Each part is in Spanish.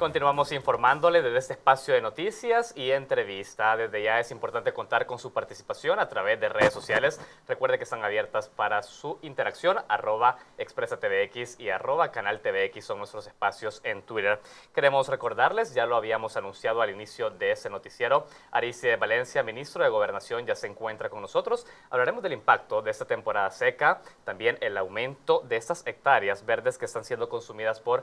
Continuamos informándole desde este espacio de noticias y entrevista. Desde ya es importante contar con su participación a través de redes sociales. Recuerde que están abiertas para su interacción. @ExpresaTVX y @CanalTVX son nuestros espacios en Twitter. Queremos recordarles, ya lo habíamos anunciado al inicio de este noticiero, Arice Valencia, ministro de Gobernación, ya se encuentra con nosotros. Hablaremos del impacto de esta temporada seca, también el aumento de estas hectáreas verdes que están siendo consumidas por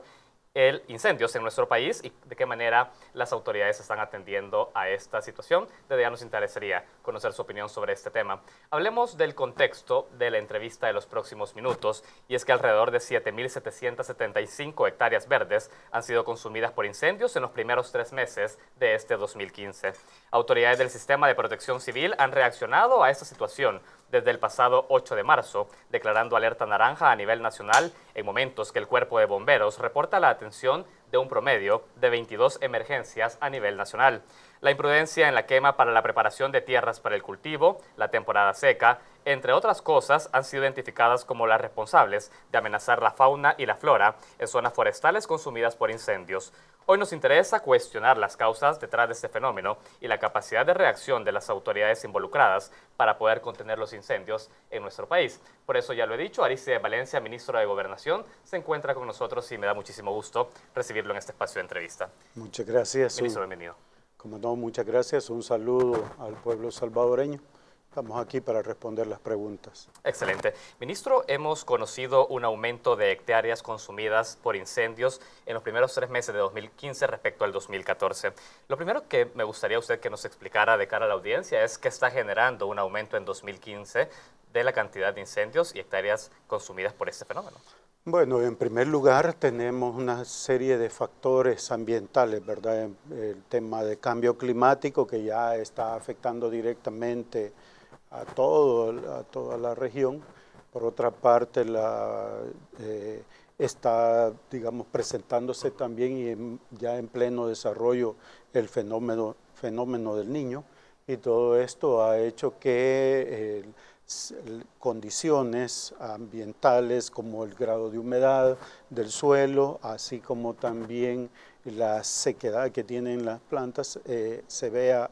incendios en nuestro país y de qué manera las autoridades están atendiendo a esta situación. Desde ya nos interesaría conocer su opinión sobre este tema. Hablemos del contexto de la entrevista de los próximos minutos, y es que alrededor de 7.775 hectáreas verdes han sido consumidas por incendios en los primeros 3 meses de este 2015. Autoridades del Sistema de Protección Civil han reaccionado a esta situación desde el pasado 8 de marzo, declarando alerta naranja a nivel nacional en momentos que el Cuerpo de Bomberos reporta la atención de un promedio de 22 emergencias a nivel nacional. La imprudencia en la quema para la preparación de tierras para el cultivo, la temporada seca, entre otras cosas, han sido identificadas como las responsables de amenazar la fauna y la flora en zonas forestales consumidas por incendios. Hoy nos interesa cuestionar las causas detrás de este fenómeno y la capacidad de reacción de las autoridades involucradas para poder contener los incendios en nuestro país. Por eso, ya lo he dicho, Arice Valencia, ministro de Gobernación, se encuentra con nosotros y me da muchísimo gusto recibirlo en este espacio de entrevista. Muchas gracias. Ministro, bienvenido. Como no, muchas gracias. Un saludo al pueblo salvadoreño. Estamos aquí para responder las preguntas. Excelente. Ministro, hemos conocido un aumento de hectáreas consumidas por incendios en los primeros 3 meses de 2015 respecto al 2014. Lo primero que me gustaría usted que nos explicara de cara a la audiencia es qué está generando un aumento en 2015 de la cantidad de incendios y hectáreas consumidas por este fenómeno. Bueno, en primer lugar tenemos una serie de factores ambientales, ¿verdad? El tema de cambio climático que ya está afectando directamente a toda la región. Por otra parte, está, digamos, presentándose también ya en pleno desarrollo el fenómeno del Niño, y todo esto ha hecho que condiciones ambientales como el grado de humedad del suelo, así como también la sequedad que tienen las plantas, se vea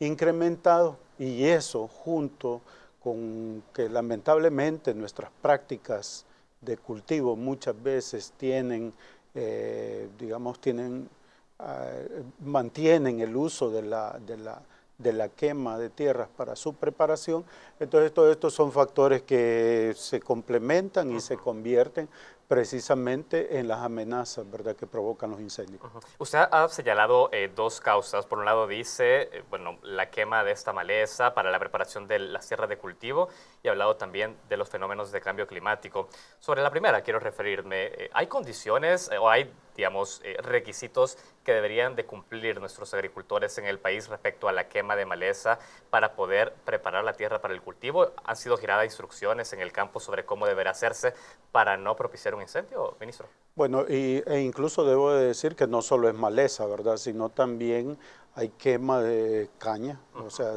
incrementado, y eso junto con que lamentablemente nuestras prácticas de cultivo muchas veces mantienen el uso de la quema de tierras para su preparación. Entonces, todos estos son factores que se complementan y se convierten precisamente en las amenazas, ¿verdad?, que provocan los incendios. Usted ha señalado 2 causas. Por un lado dice, la quema de esta maleza para la preparación de las tierras de cultivo, y ha hablado también de los fenómenos de cambio climático. Sobre la primera quiero referirme. ¿Hay condiciones o hay, digamos, requisitos que deberían de cumplir nuestros agricultores en el país respecto a la quema de maleza para poder preparar la tierra para el cultivo? ¿Han sido giradas instrucciones en el campo sobre cómo deberá hacerse para no propiciar un incendio, ministro? Bueno, e incluso debo de decir que no solo es maleza, ¿verdad?, sino también hay quema de caña, o sea,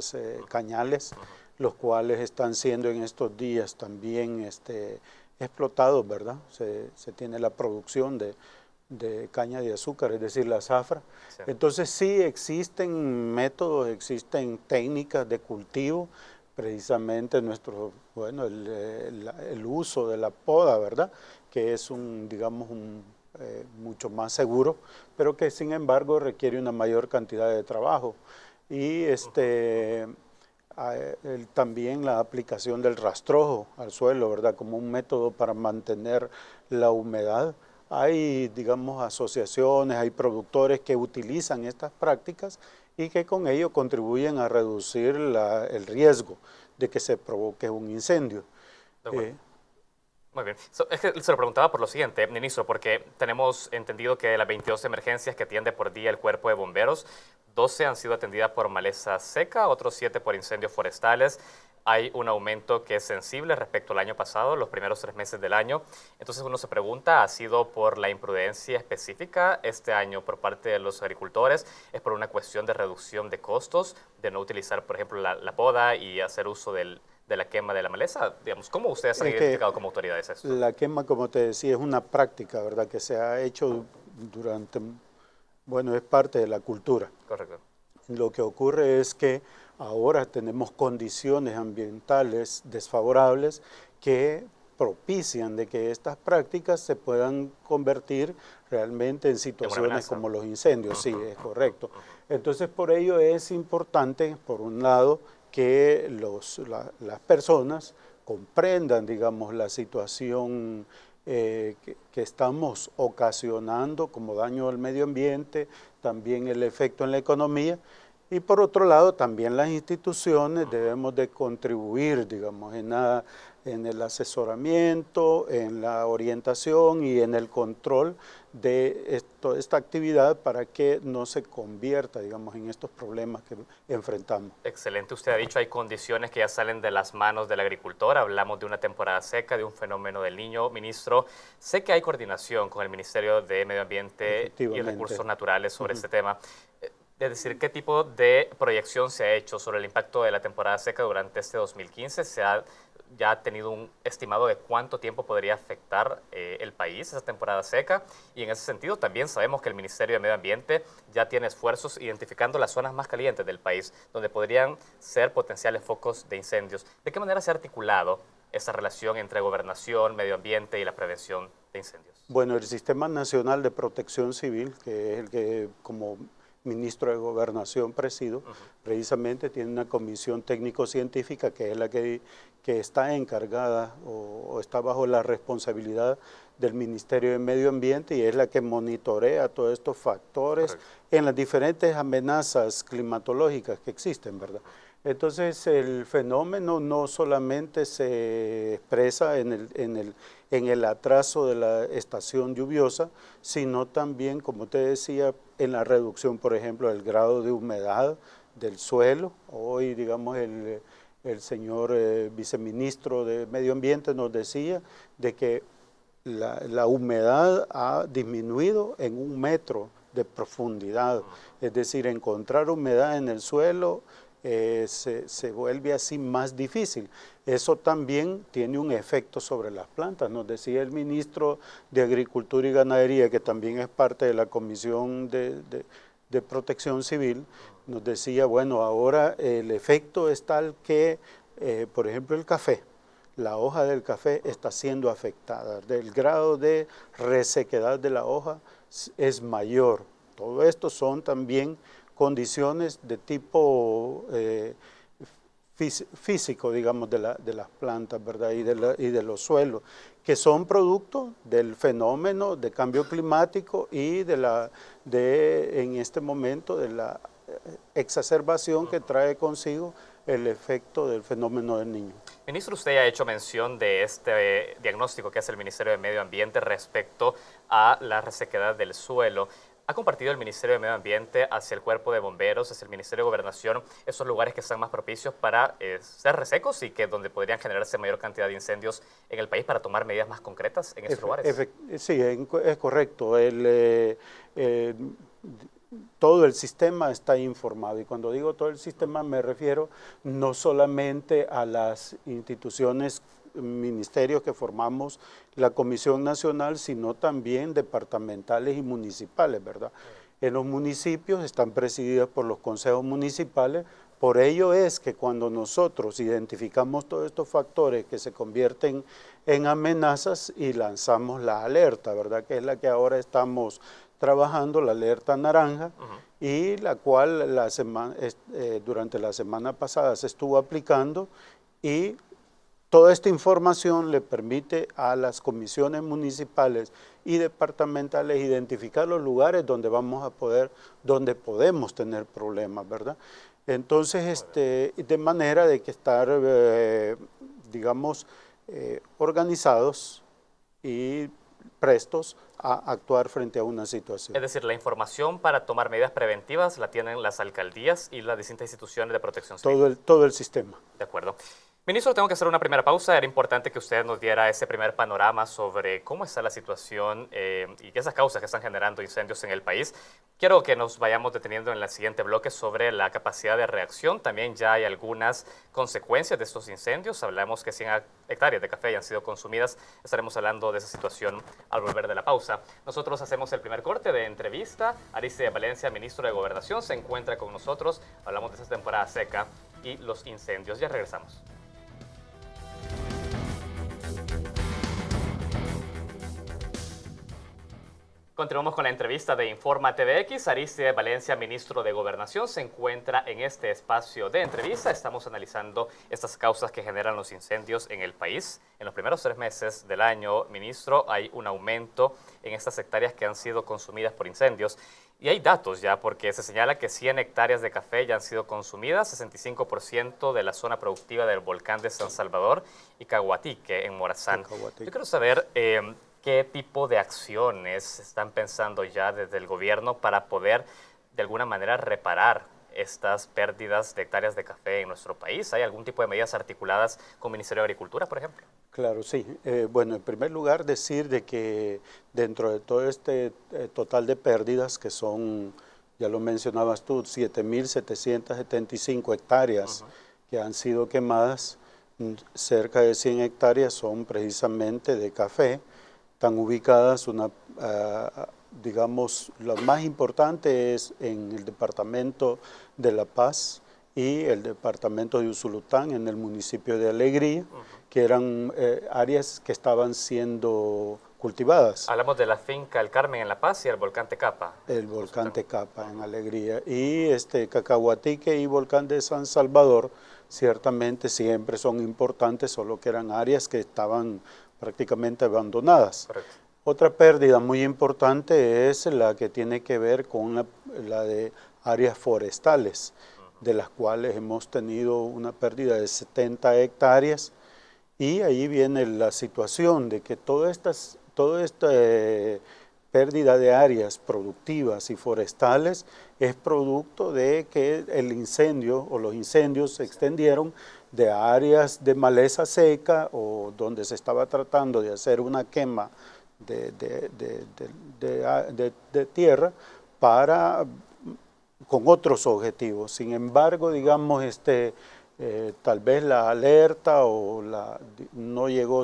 cañales, los cuales están siendo en estos días también explotados, ¿verdad? Se tiene la producción de caña de azúcar, es decir, la zafra. Sí. Entonces sí existen métodos, existen técnicas de cultivo, precisamente el uso de la poda, ¿verdad?, que es mucho más seguro, pero que sin embargo requiere una mayor cantidad de trabajo. Y también la aplicación del rastrojo al suelo, ¿verdad?, como un método para mantener la humedad. Hay, digamos, asociaciones, hay productores que utilizan estas prácticas y que con ello contribuyen a reducir el riesgo de que se provoque un incendio. Muy bien. Es que se lo preguntaba por lo siguiente, ministro, porque tenemos entendido que de las 22 emergencias que atiende por día el Cuerpo de Bomberos, 12 han sido atendidas por maleza seca, otros 7 por incendios forestales. Hay un aumento que es sensible respecto al año pasado, los primeros 3 meses del año. Entonces uno se pregunta, ¿ha sido por la imprudencia específica este año por parte de los agricultores? ¿Es por una cuestión de reducción de costos, de no utilizar, por ejemplo, la poda y hacer uso de la quema de la maleza? Digamos, ¿cómo ustedes han identificado como autoridades esto? La quema, como te decía, es una práctica, ¿verdad?, que se ha hecho durante Bueno, es parte de la cultura. Correcto. Lo que ocurre es que ahora tenemos condiciones ambientales desfavorables que propician de que estas prácticas se puedan convertir realmente en situaciones como los incendios. Sí, es correcto. Entonces, por ello es importante, por un lado, que las personas comprendan, digamos, la situación que estamos ocasionando como daño al medio ambiente, también el efecto en la economía, y por otro lado también las instituciones debemos de contribuir, digamos, en el asesoramiento, en la orientación y en el control de esta actividad para que no se convierta, digamos, en estos problemas que enfrentamos. Excelente, usted ha dicho hay condiciones que ya salen de las manos del agricultor, hablamos de una temporada seca, de un fenómeno del Niño. Ministro, sé que hay coordinación con el Ministerio de Medio Ambiente y Recursos Naturales sobre este tema. Es decir, ¿qué tipo de proyección se ha hecho sobre el impacto de la temporada seca durante este 2015? ¿Se ha ya tenido un estimado de cuánto tiempo podría afectar el país esa temporada seca? Y en ese sentido también sabemos que el Ministerio de Medio Ambiente ya tiene esfuerzos identificando las zonas más calientes del país, donde podrían ser potenciales focos de incendios. ¿De qué manera se ha articulado esa relación entre gobernación, medio ambiente y la prevención de incendios? Bueno, el Sistema Nacional de Protección Civil, que es el que como ministro de Gobernación presido, precisamente tiene una comisión técnico-científica que es la que está encargada o está bajo la responsabilidad del Ministerio de Medio Ambiente y es la que monitorea todos estos factores en las diferentes amenazas climatológicas que existen, ¿verdad? Entonces el fenómeno no solamente se expresa en el atraso de la estación lluviosa, sino también, como te decía, en la reducción, por ejemplo, del grado de humedad del suelo. Hoy, digamos, el señor viceministro de Medio Ambiente nos decía de que la humedad ha disminuido en 1 metro de profundidad, es decir, encontrar humedad en el suelo se vuelve así más difícil. Eso también tiene un efecto sobre las plantas. Nos decía el ministro de Agricultura y Ganadería, que también es parte de la Comisión de Protección Civil, nos decía, bueno, ahora el efecto es tal que, por ejemplo, el café, la hoja del café está siendo afectada, el grado de resequedad de la hoja es mayor. Todo esto son también condiciones de tipo físico, digamos, de las plantas, ¿verdad? Y de los suelos, que son producto del fenómeno de cambio climático y en este momento, de la exacerbación que trae consigo el efecto del fenómeno del Niño. Ministro, usted ya ha hecho mención de este diagnóstico que hace el Ministerio de Medio Ambiente respecto a la resequedad del suelo. ¿Ha compartido el Ministerio de Medio Ambiente hacia el Cuerpo de Bomberos, hacia el Ministerio de Gobernación, esos lugares que están más propicios para ser resecos y que donde podrían generarse mayor cantidad de incendios en el país para tomar medidas más concretas en esos lugares? Sí, es correcto. Todo el sistema está informado y cuando digo todo el sistema me refiero no solamente a las instituciones, ministerios que formamos la Comisión Nacional, sino también departamentales y municipales, ¿verdad? En los municipios están presididos por los consejos municipales, por ello es que cuando nosotros identificamos todos estos factores que se convierten en amenazas y lanzamos la alerta, ¿verdad? Que es la que ahora estamos trabajando, la alerta naranja, y la cual durante la semana pasada se estuvo aplicando y toda esta información le permite a las comisiones municipales y departamentales identificar los lugares donde donde podemos tener problemas, ¿verdad? Entonces, de manera de que estar, digamos, organizados y prestos a actuar frente a una situación. Es decir, la información para tomar medidas preventivas la tienen las alcaldías y las distintas instituciones de protección civil. Todo el sistema. De acuerdo. Ministro, tengo que hacer una primera pausa. Era importante que usted nos diera ese primer panorama sobre cómo está la situación y esas causas que están generando incendios en el país. Quiero que nos vayamos deteniendo en el siguiente bloque sobre la capacidad de reacción. También ya hay algunas consecuencias de estos incendios. Hablamos que 100 hectáreas de café ya han sido consumidas. Estaremos hablando de esa situación al volver de la pausa. Nosotros hacemos el primer corte de entrevista. Aristide Valencia, ministro de Gobernación, se encuentra con nosotros. Hablamos de esta temporada seca y los incendios. Ya regresamos. Continuamos con la entrevista de Informa TVX. Aristide Valencia, ministro de Gobernación, se encuentra en este espacio de entrevista. Estamos analizando estas causas que generan los incendios en el país. En los primeros 3 meses del año, ministro, hay un aumento en estas hectáreas que han sido consumidas por incendios. Y hay datos ya, porque se señala que 100 hectáreas de café ya han sido consumidas, 65% de la zona productiva del volcán de San Salvador y Caguatique, en Morazán. Yo quiero saber ¿qué tipo de acciones están pensando ya desde el gobierno para poder de alguna manera reparar estas pérdidas de hectáreas de café en nuestro país? ¿Hay algún tipo de medidas articuladas con el Ministerio de Agricultura, por ejemplo? Claro, sí. Bueno, en primer lugar decir de que dentro de todo este total de pérdidas, que son, ya lo mencionabas tú, 7.775 hectáreas que han sido quemadas, cerca de 100 hectáreas son precisamente de café. Están ubicadas, digamos, lo más importante es en el departamento de La Paz y el departamento de Usulután, en el municipio de Alegría, que eran áreas que estaban siendo cultivadas. Hablamos de la finca El Carmen en La Paz y el volcán Tecapa. El volcán Tecapa en Alegría. Y Cacahuatique y volcán de San Salvador, ciertamente siempre son importantes, solo que eran áreas que estaban prácticamente abandonadas. Correcto. Otra pérdida muy importante es la que tiene que ver con la de áreas forestales, de las cuales hemos tenido una pérdida de 70 hectáreas, y ahí viene la situación de que toda esta pérdida de áreas productivas y forestales es producto de que el incendio o los incendios se extendieron de áreas de maleza seca o donde se estaba tratando de hacer una quema de tierra con otros objetivos. Sin embargo, digamos, tal vez la alerta no llegó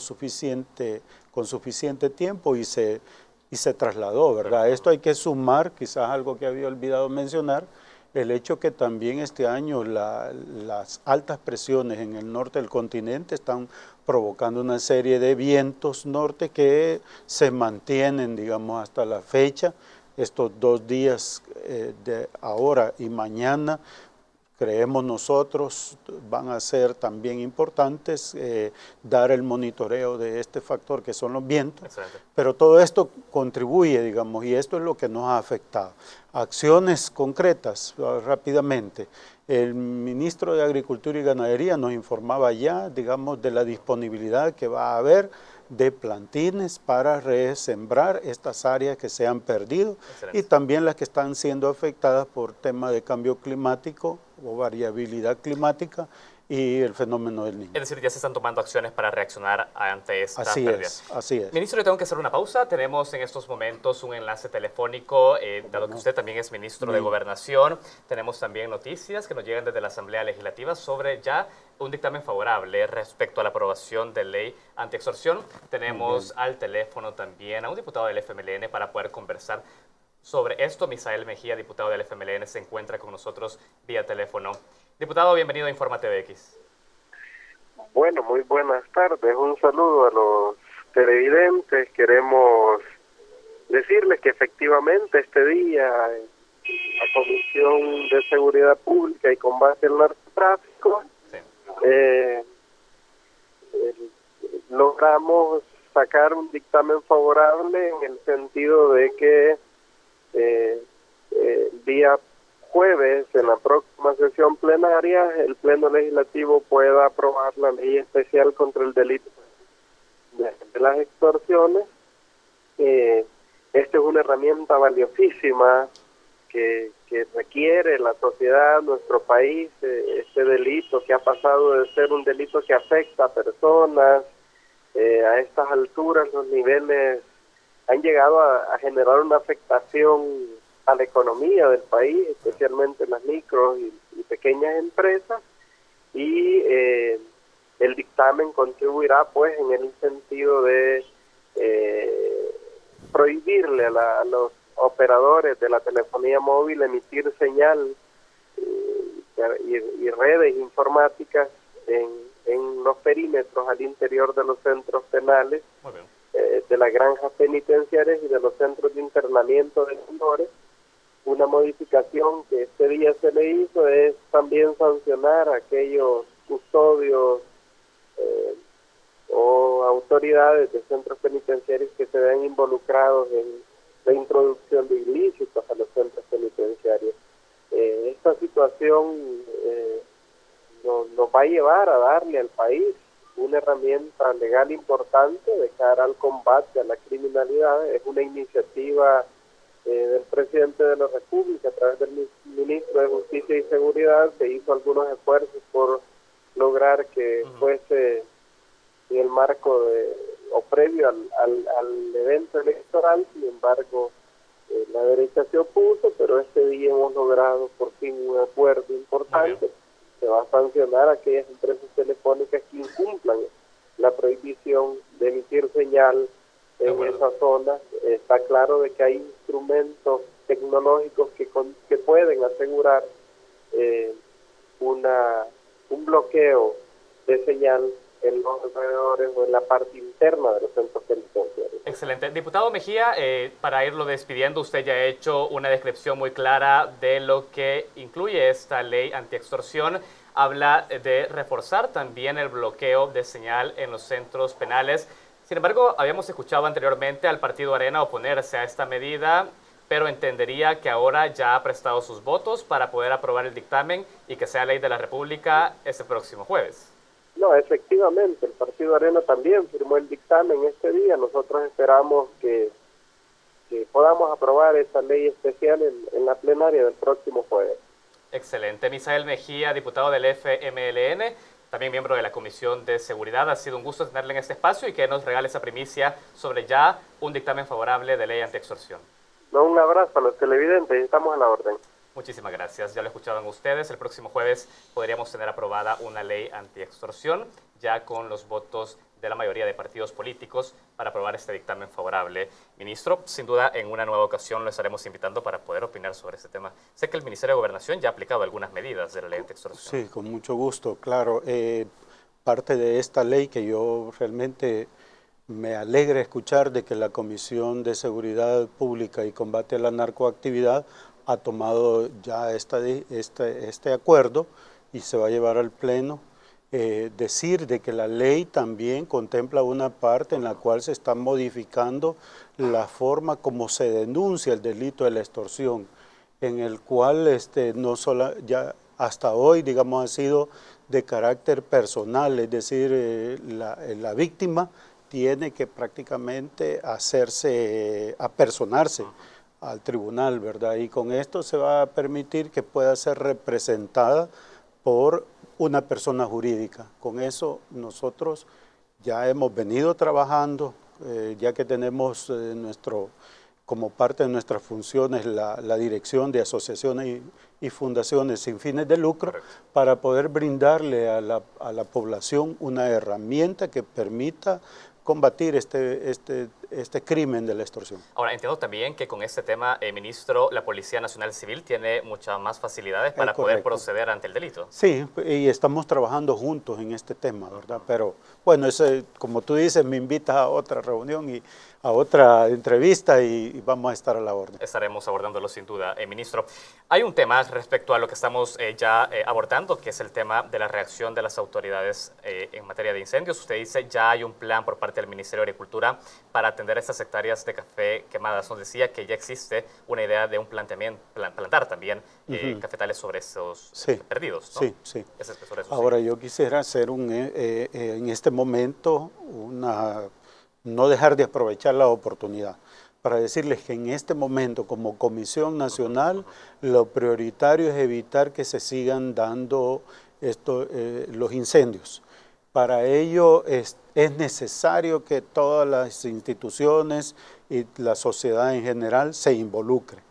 con suficiente tiempo y se trasladó, ¿verdad? Esto hay que sumar, quizás algo que había olvidado mencionar, el hecho que también este año las altas presiones en el norte del continente están provocando una serie de vientos norte que se mantienen, digamos, hasta la fecha. Estos 2 días de ahora y mañana, creemos nosotros, van a ser también importantes dar el monitoreo de este factor que son los vientos. Excelente. Pero todo esto contribuye, digamos, y esto es lo que nos ha afectado. Acciones concretas, rápidamente. El ministro de Agricultura y Ganadería nos informaba ya, digamos, de la disponibilidad que va a haber de plantines para resembrar estas áreas que se han perdido. Excelente. Y también las que están siendo afectadas por tema de cambio climático o variabilidad climática y el fenómeno del Niño. Es decir, ya se están tomando acciones para reaccionar ante estas pérdidas. Así es. Ministro, yo tengo que hacer una pausa. Tenemos en estos momentos un enlace telefónico, dado que usted también es ministro de Gobernación. Tenemos también noticias que nos llegan desde la Asamblea Legislativa sobre ya un dictamen favorable respecto a la aprobación de ley antiextorsión. Tenemos al teléfono también a un diputado del FMLN para poder conversar sobre esto. Misael Mejía, diputado del FMLN, se encuentra con nosotros vía teléfono. Diputado, bienvenido a Informa TVX. Bueno, muy buenas tardes. Un saludo a los televidentes. Queremos decirles que efectivamente este día la Comisión de Seguridad Pública y Combate al Narcotráfico logramos sacar un dictamen favorable en el sentido de que el día jueves, en la próxima sesión plenaria, el Pleno Legislativo pueda aprobar la ley especial contra el delito de las extorsiones. Esta es una herramienta valiosísima que requiere la sociedad, nuestro país, este delito que ha pasado de ser un delito que afecta a personas. A estas alturas los niveles han llegado a generar una afectación a la economía del país, especialmente las micro y pequeñas empresas, y el dictamen contribuirá pues en el sentido de prohibirle a los operadores de la telefonía móvil emitir señal y redes informáticas en los perímetros al interior de los centros penales, de las granjas penitenciarias y de los centros de internamiento de menores. Una modificación que este día se le hizo es también sancionar a aquellos custodios o autoridades de centros penitenciarios que se vean involucrados en la introducción de ilícitos a los centros penitenciarios. Esta situación nos va a llevar a darle al país una herramienta legal importante de cara al combate a la criminalidad. Es una iniciativa del presidente de la República a través del ministro de Justicia y Seguridad. Se hizo algunos esfuerzos por lograr que fuese en el marco o previo al evento electoral. Sin embargo, la derecha se opuso, pero este día hemos logrado por fin un acuerdo importante. Se va a sancionar a aquellas empresas telefónicas que incumplan la prohibición de emitir señal en esa zona. Está claro de que hay instrumentos tecnológicos que pueden asegurar un bloqueo de señal en los alrededores o en la parte interna de los centros penitenciarios. Excelente. Diputado Mejía, para irlo despidiendo, usted ya ha hecho una descripción muy clara de lo que incluye esta ley antiextorsión. Habla de reforzar también el bloqueo de señal en los centros penales. Sin embargo, habíamos escuchado anteriormente al Partido Arena oponerse a esta medida, pero entendería que ahora ya ha prestado sus votos para poder aprobar el dictamen y que sea ley de la República este próximo jueves. No, efectivamente, el Partido Arena también firmó el dictamen este día. Nosotros esperamos que podamos aprobar esa ley especial en la plenaria del próximo jueves. Excelente. Misael Mejía, diputado del FMLN, también miembro de la Comisión de Seguridad. Ha sido un gusto tenerle en este espacio y que nos regale esa primicia sobre ya un dictamen favorable de ley antiextorsión. No, un abrazo a los televidentes y estamos a la orden. Muchísimas gracias. Ya lo escuchaban ustedes. El próximo jueves podríamos tener aprobada una ley antiextorsión, ya con los votos de la mayoría de partidos políticos para aprobar este dictamen favorable. Ministro, sin duda en una nueva ocasión lo estaremos invitando para poder opinar sobre este tema. Sé que el Ministerio de Gobernación ya ha aplicado algunas medidas de la ley antiextorsión. Sí, con mucho gusto, claro. Parte de esta ley que yo realmente me alegra escuchar de que la Comisión de Seguridad Pública y Combate a la Narcoactividad ha tomado ya este acuerdo y se va a llevar al Pleno. Decir de que la ley también contempla una parte en la cual se está modificando la forma como se denuncia el delito de la extorsión, en el cual no solo ya hasta hoy, digamos, ha sido de carácter personal, es decir, la víctima tiene que prácticamente apersonarse al tribunal, ¿verdad? Y con esto se va a permitir que pueda ser representada por una persona jurídica. Con eso nosotros ya hemos venido trabajando, ya que tenemos como parte de nuestras funciones la dirección de asociaciones y fundaciones sin fines de lucro. Correcto. Para poder brindarle a la población una herramienta que permita combatir este crimen de la extorsión. Ahora, entiendo también que con este tema, ministro, la Policía Nacional Civil tiene muchas más facilidades para poder proceder ante el delito. Sí, y estamos trabajando juntos en este tema, ¿verdad? Pero bueno, como tú dices, me invitas a otra reunión y a otra entrevista y vamos a estar a la orden. Estaremos abordándolo sin duda. Ministro, hay un tema respecto a lo que estamos ya abordando, que es el tema de la reacción de las autoridades en materia de incendios. Usted dice ya hay un plan por parte del Ministerio de Agricultura para atender estas hectáreas de café quemadas. Nos decía que ya existe una idea de un plantar también cafetales sobre esos perdidos, ¿no? Sí, sí. Ahora yo quisiera hacer en este momento no dejar de aprovechar la oportunidad para decirles que en este momento, como Comisión Nacional, lo prioritario es evitar que se sigan dando los incendios. Para ello es necesario que todas las instituciones y la sociedad en general se involucren.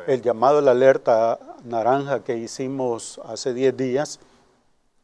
El llamado a la alerta naranja que hicimos hace 10 días,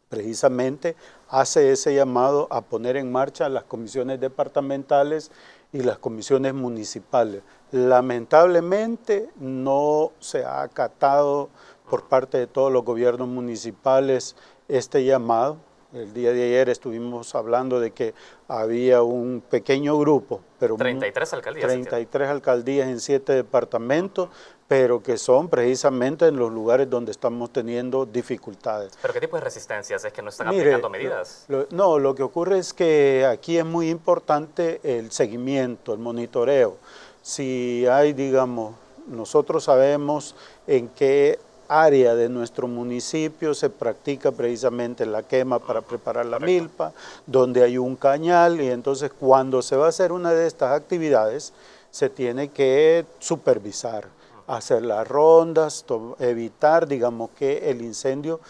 precisamente hace ese llamado a poner en marcha las comisiones departamentales y las comisiones municipales. Lamentablemente no se ha acatado por parte de todos los gobiernos municipales este llamado. El día de ayer estuvimos hablando de que había un pequeño grupo, pero 33 alcaldías. 33 alcaldías en 7 departamentos, pero que son precisamente en los lugares donde estamos teniendo dificultades. ¿Pero qué tipo de resistencias? ¿Es que no están aplicando medidas? No, lo que ocurre es que aquí es muy importante el seguimiento, el monitoreo. Si hay, digamos, nosotros sabemos en qué área de nuestro municipio se practica precisamente la quema para preparar la milpa, donde hay un cañal, y entonces cuando se va a hacer una de estas actividades se tiene que supervisar, hacer las rondas, evitar, digamos, que el incendio,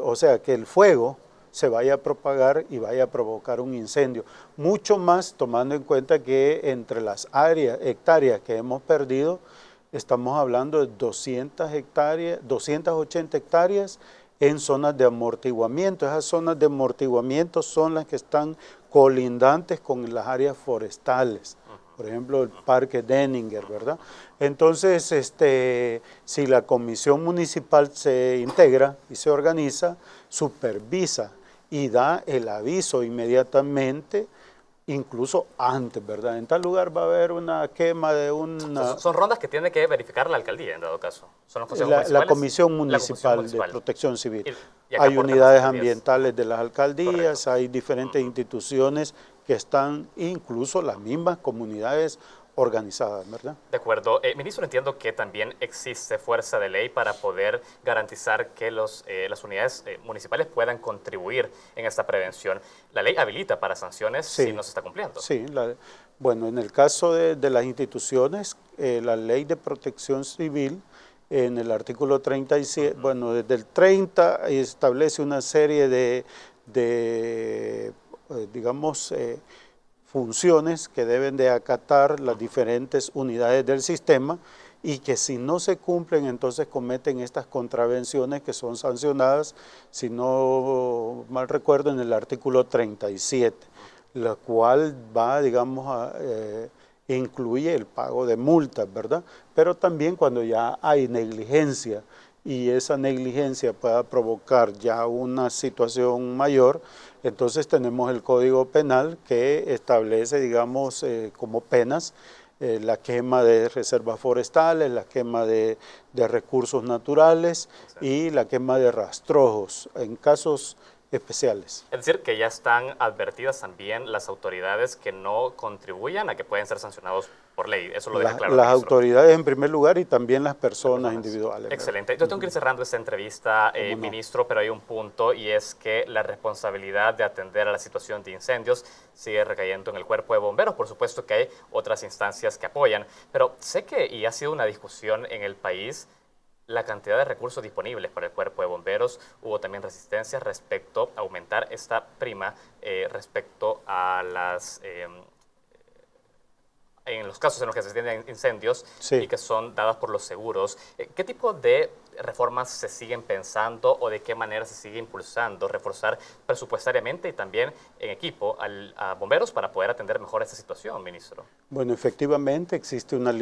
o sea, que el fuego se vaya a propagar y vaya a provocar un incendio. Mucho más tomando en cuenta que entre las hectáreas que hemos perdido, estamos hablando de 280 hectáreas en zonas de amortiguamiento. Esas zonas de amortiguamiento son las que están colindantes con las áreas forestales. Por ejemplo, el Parque Denninger, ¿verdad? Entonces, si la comisión municipal se integra y se organiza, supervisa y da el aviso inmediatamente, incluso antes, ¿verdad? En tal lugar va a haber una quema de una... Son rondas que tiene que verificar la alcaldía, en dado caso. Son los la Comisión Municipal de Protección Civil. Hay unidades ambientales de las alcaldías, hay diferentes instituciones que están, incluso las mismas comunidades organizadas, ¿verdad? De acuerdo. Ministro, entiendo que también existe fuerza de ley para poder garantizar que las unidades municipales puedan contribuir en esta prevención. ¿La ley habilita para sanciones si no se está cumpliendo? Sí, bueno, en el caso de las instituciones, la ley de protección civil, en el artículo 37, bueno, desde el 30 establece una serie de digamos, funciones que deben de acatar las diferentes unidades del sistema, y que si no se cumplen, entonces cometen estas contravenciones que son sancionadas, si no mal recuerdo, en el artículo 37, la cual va, digamos, incluye el pago de multas, ¿verdad? Pero también cuando ya hay negligencia y esa negligencia pueda provocar ya una situación mayor, entonces tenemos el Código Penal que establece, digamos, como penas la quema de reservas forestales, la quema de recursos naturales y la quema de rastrojos en casos especiales. Es decir, que ya están advertidas también las autoridades que no contribuyan a que pueden ser sancionados por ley. Eso lo deja claro. Las autoridades en primer lugar y también las personas individuales. Excelente. Yo tengo que ir cerrando esta entrevista, ministro, pero hay un punto, y es que la responsabilidad de atender a la situación de incendios sigue recayendo en el Cuerpo de Bomberos. Por supuesto que hay otras instancias que apoyan, pero sé que, y ha sido una discusión en el país, la cantidad de recursos disponibles para el Cuerpo de Bomberos. Hubo también resistencia respecto a aumentar esta prima respecto a las... en los casos en los que se tienen incendios y que son dadas por los seguros. ¿Qué tipo de reformas se siguen pensando o de qué manera se sigue impulsando reforzar presupuestariamente y también en equipo a bomberos para poder atender mejor esta situación, ministro? Bueno, efectivamente existe una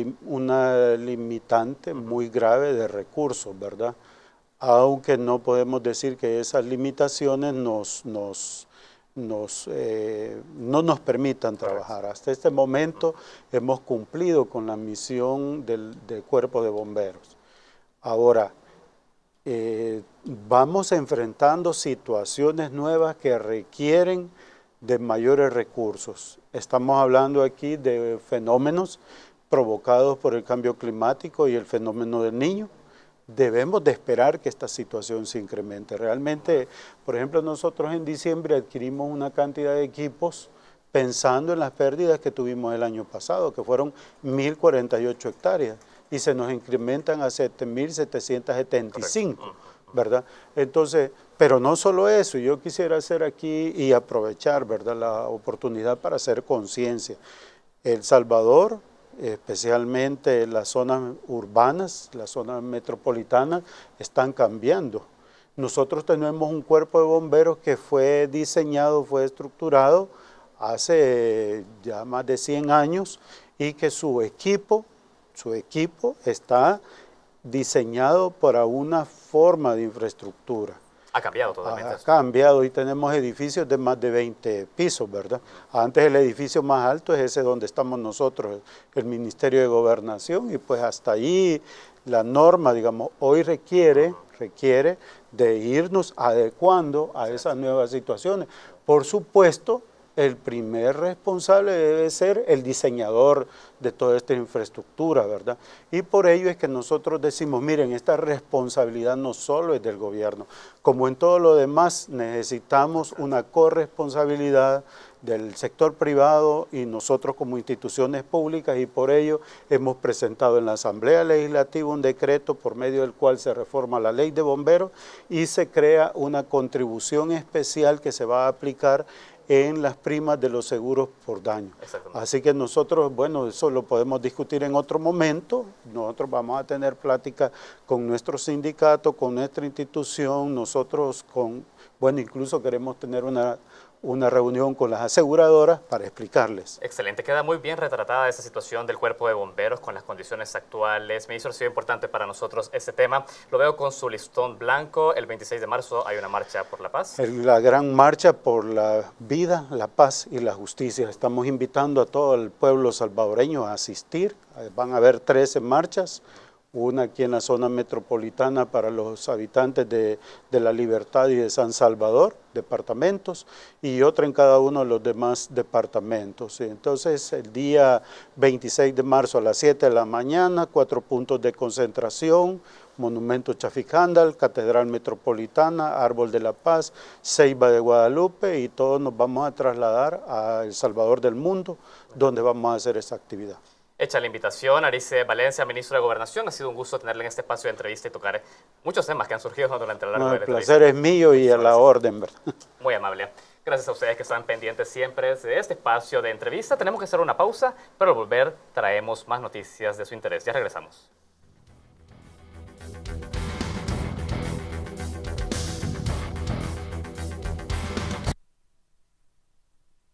limitante muy grave de recursos, ¿verdad? Aunque no podemos decir que esas limitaciones no nos permitan trabajar. Hasta este momento hemos cumplido con la misión del Cuerpo de Bomberos. Ahora, vamos enfrentando situaciones nuevas que requieren de mayores recursos. Estamos hablando aquí de fenómenos provocados por el cambio climático y el fenómeno del Niño. Debemos de esperar que esta situación se incremente. Realmente, por ejemplo, nosotros en diciembre adquirimos una cantidad de equipos pensando en las pérdidas que tuvimos el año pasado, que fueron 1.048 hectáreas, y se nos incrementan a 7.775, ¿verdad? Entonces, pero no solo eso, yo quisiera hacer aquí y aprovechar, ¿verdad?, la oportunidad para hacer conciencia. El Salvador, especialmente las zonas urbanas, las zonas metropolitanas, están cambiando. Nosotros tenemos un cuerpo de bomberos que fue diseñado, fue estructurado hace ya más de 100 años y que su equipo está diseñado para una forma de infraestructura. Ha cambiado totalmente. Ha cambiado y tenemos edificios de más de 20 pisos, ¿verdad? Antes el edificio más alto es ese donde estamos nosotros, el Ministerio de Gobernación, y pues hasta ahí la norma, digamos, hoy requiere de irnos adecuando a esas nuevas situaciones. Por supuesto, el primer responsable debe ser el diseñador de toda esta infraestructura, ¿verdad? Y por ello es que nosotros decimos, miren, esta responsabilidad no solo es del gobierno, como en todo lo demás necesitamos una corresponsabilidad del sector privado y nosotros como instituciones públicas, y por ello hemos presentado en la Asamblea Legislativa un decreto por medio del cual se reforma la ley de bomberos y se crea una contribución especial que se va a aplicar en las primas de los seguros por daño. Así que nosotros, bueno, eso lo podemos discutir en otro momento. Nosotros vamos a tener plática con nuestro sindicato, con nuestra institución, nosotros bueno, incluso queremos tener una reunión con las aseguradoras para explicarles. Excelente, queda muy bien retratada esa situación del cuerpo de bomberos con las condiciones actuales. Ministro, ha sido importante para nosotros este tema. Lo veo con su listón blanco. El 26 de marzo hay una marcha por la paz. La gran marcha por la vida, la paz y la justicia. Estamos invitando a todo el pueblo salvadoreño a asistir. Van a haber 13 marchas. Una aquí en la zona metropolitana para los habitantes de La Libertad y de San Salvador, departamentos, y otra en cada uno de los demás departamentos. Entonces, el día 26 de marzo a las 7 de la mañana, 4 puntos de concentración: Monumento Chaficándal, Catedral Metropolitana, Árbol de la Paz, Ceiba de Guadalupe, y todos nos vamos a trasladar a El Salvador del Mundo, donde vamos a hacer esa actividad. Hecha la invitación, Arice Valencia, ministro de Gobernación, ha sido un gusto tenerle en este espacio de entrevista y tocar muchos temas que han surgido durante la larga El placer es mío y a la orden, ¿verdad? Muy amable. Gracias a ustedes que están pendientes siempre de este espacio de entrevista. Tenemos que hacer una pausa, pero al volver traemos más noticias de su interés. Ya regresamos.